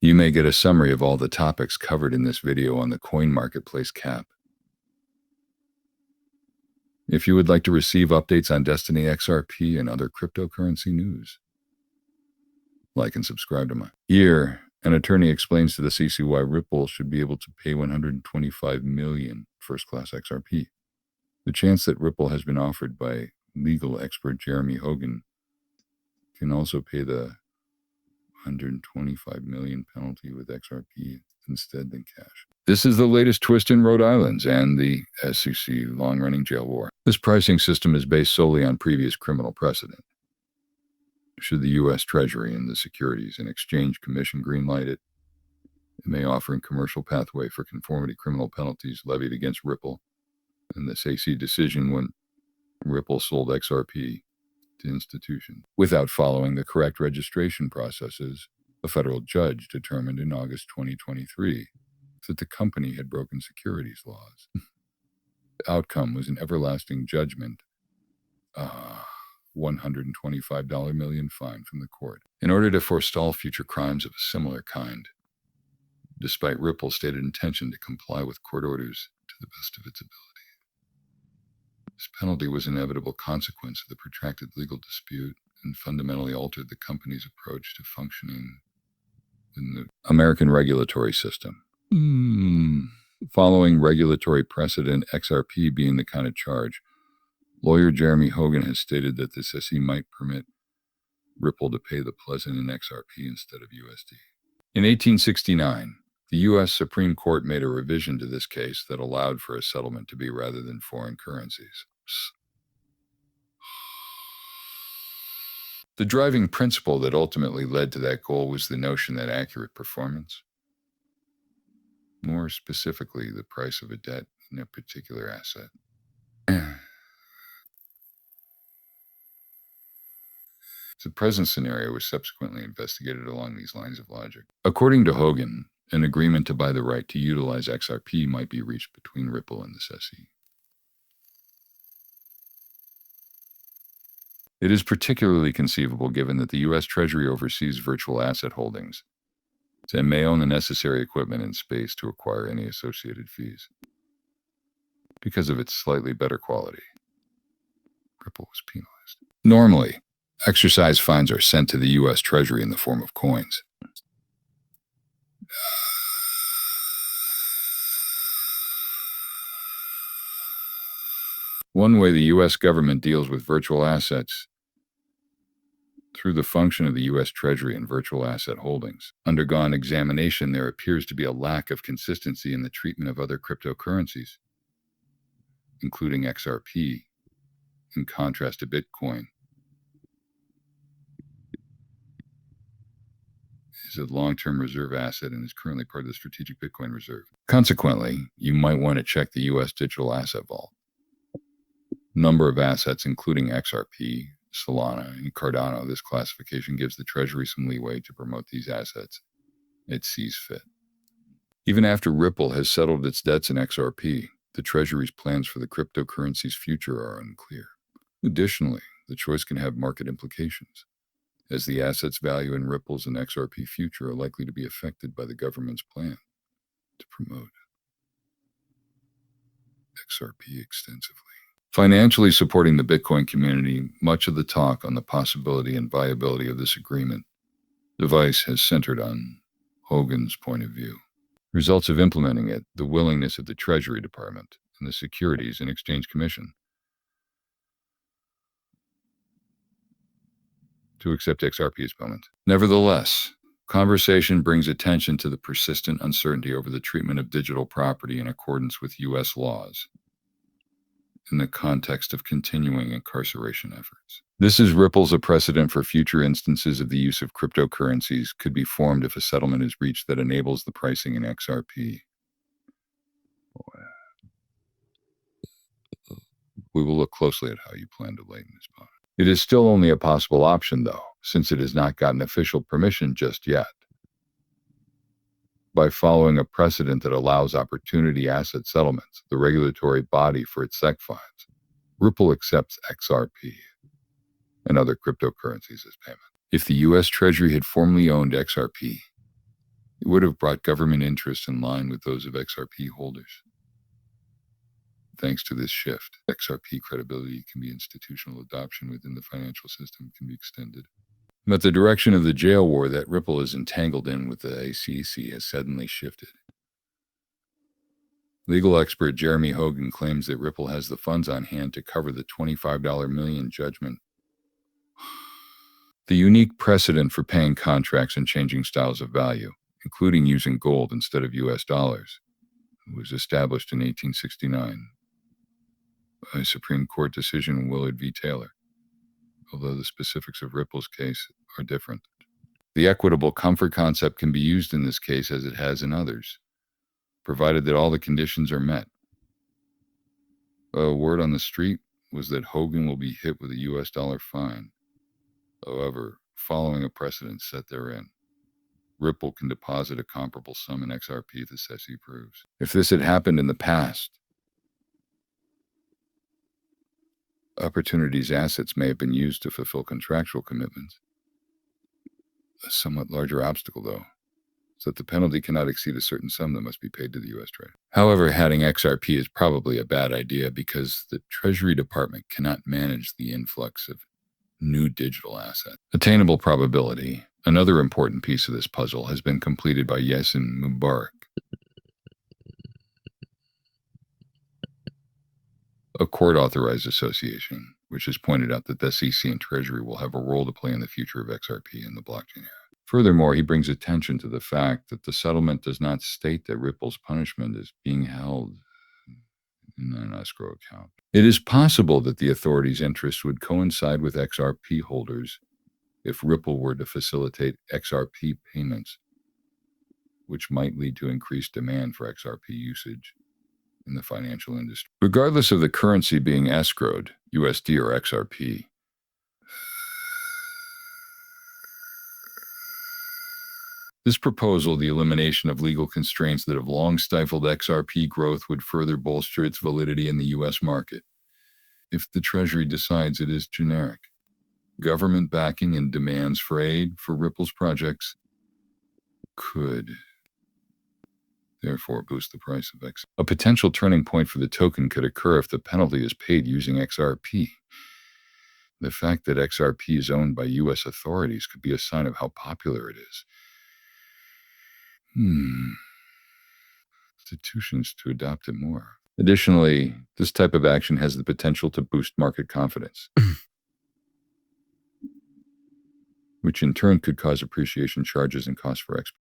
You may get a summary of all the topics covered in this video on the Coin Marketplace cap. If you would like to receive updates on Destiny XRP and other cryptocurrency news, like and subscribe to my Here, an attorney explains to the CC why Ripple should be able to pay 125 million first-class XRP. The chance that Ripple has been offered by legal expert Jeremy Hogan can also pay the 125 million penalty with XRP instead than cash. This is the latest twist in Rhode Island and the SEC long-running jail war. This pricing system is based solely on previous criminal precedent. Should the US Treasury and the Securities and Exchange Commission greenlight it, it may offer a commercial pathway for conformity criminal penalties levied against Ripple in this AC decision when Ripple sold XRP to institutions without following the correct registration processes. A federal judge determined in August 2023 that the company had broken securities laws. The outcome was an everlasting judgment, $125 million fine from the court, in order to forestall future crimes of a similar kind, despite Ripple's stated intention to comply with court orders to the best of its ability. This penalty was an inevitable consequence of the protracted legal dispute and fundamentally altered the company's approach to functioning in the American regulatory system. Following regulatory precedent, XRP being the kind of charge, lawyer Jeremy Hogan has stated that the SEC might permit Ripple to pay the pleasant in XRP instead of USD. In 1869, the U.S. Supreme Court made a revision to this case that allowed for a settlement to be rather than foreign currencies. The driving principle that ultimately led to that goal was the notion that accurate performance, more specifically the price of a debt in a particular asset, the present scenario was subsequently investigated along these lines of logic. According to Hogan, an agreement to buy the right to utilize XRP might be reached between Ripple and the SEC. It is particularly conceivable given that the US Treasury oversees virtual asset holdings and may own the necessary equipment and space to acquire any associated fees. Because of its slightly better quality, Ripple was penalized. Normally, exercise fines are sent to the US Treasury in the form of coins. One way the U.S. government deals with virtual assets through the function of the U.S. Treasury and virtual asset holdings. Undergone examination, there appears to be a lack of consistency in the treatment of other cryptocurrencies, including XRP, in contrast to Bitcoin. Is a long-term reserve asset and is currently part of the strategic Bitcoin reserve. Consequently, you might want to check the U.S. Digital Asset Vault. Number of assets, including XRP, Solana, and Cardano. This classification gives the Treasury some leeway to promote these assets it sees fit. Even after Ripple has settled its debts in XRP, the Treasury's plans for the cryptocurrency's future are unclear. Additionally, the choice can have market implications, as the asset's value in Ripple's and XRP future are likely to be affected by the government's plan to promote XRP extensively. Financially supporting the Bitcoin community, much of the talk on the possibility and viability of this agreement device has centered on Hogan's point of view. Results of implementing it, the willingness of the Treasury Department and the Securities and Exchange Commission to accept XRP as payment. Nevertheless, conversation brings attention to the persistent uncertainty over the treatment of digital property in accordance with U.S. laws in the context of continuing incarceration efforts. This is Ripple's a precedent for future instances of the use of cryptocurrencies could be formed if a settlement is reached that enables the pricing in XRP. We will look closely at how you plan to lighten this bond. It is still only a possible option, though, since it has not gotten official permission just yet. By following a precedent that allows opportunity asset settlements, the regulatory body for its SEC fines, Ripple accepts XRP and other cryptocurrencies as payment. If the U.S. Treasury had formerly owned XRP, It would have brought government interests in line with those of XRP holders. Thanks to this shift, XRP credibility can be institutional adoption within the financial system can be extended. But the direction of the jail war that Ripple is entangled in with the SEC has suddenly shifted. Legal expert Jeremy Hogan claims that Ripple has the funds on hand to cover the $25 million judgment. The unique precedent for paying contracts and changing styles of value, including using gold instead of US dollars, was established in 1869 by a Supreme Court decision in Willard v. Taylor, although the specifics of Ripple's case are different. The equitable comfort concept can be used in this case as it has in others, provided that all the conditions are met. A word on the street was that Hogan will be hit with a US dollar fine. However, following a precedent set therein, Ripple can deposit a comparable sum in XRP if the SEC proves. If this had happened in the past, Opportunity's assets may have been used to fulfill contractual commitments. A somewhat larger obstacle, though, is that the penalty cannot exceed a certain sum that must be paid to the US Treasury. However, having XRP is probably a bad idea because the Treasury Department cannot manage the influx of new digital assets. Attainable probability, another important piece of this puzzle, has been completed by Yasin Mubarak, a court-authorized association, which has pointed out that the SEC and Treasury will have a role to play in the future of XRP and the blockchain era. Furthermore, he brings attention to the fact that the settlement does not state that Ripple's punishment is being held in an escrow account. It is possible that the authorities' interests would coincide with XRP holders if Ripple were to facilitate XRP payments, which might lead to increased demand for XRP usage in the financial industry. Regardless of the currency being escrowed, USD or XRP, this proposal, the elimination of legal constraints that have long stifled XRP growth, would further bolster its validity in the US market. If the Treasury decides it is generic, government backing and demands for aid for Ripple's projects could therefore boost the price of XRP. A potential turning point for the token could occur if the penalty is paid using XRP. The fact that XRP is owned by US authorities could be a sign of how popular it is. Institutions to adopt it more. Additionally, this type of action has the potential to boost market confidence, which in turn could cause appreciation charges and costs for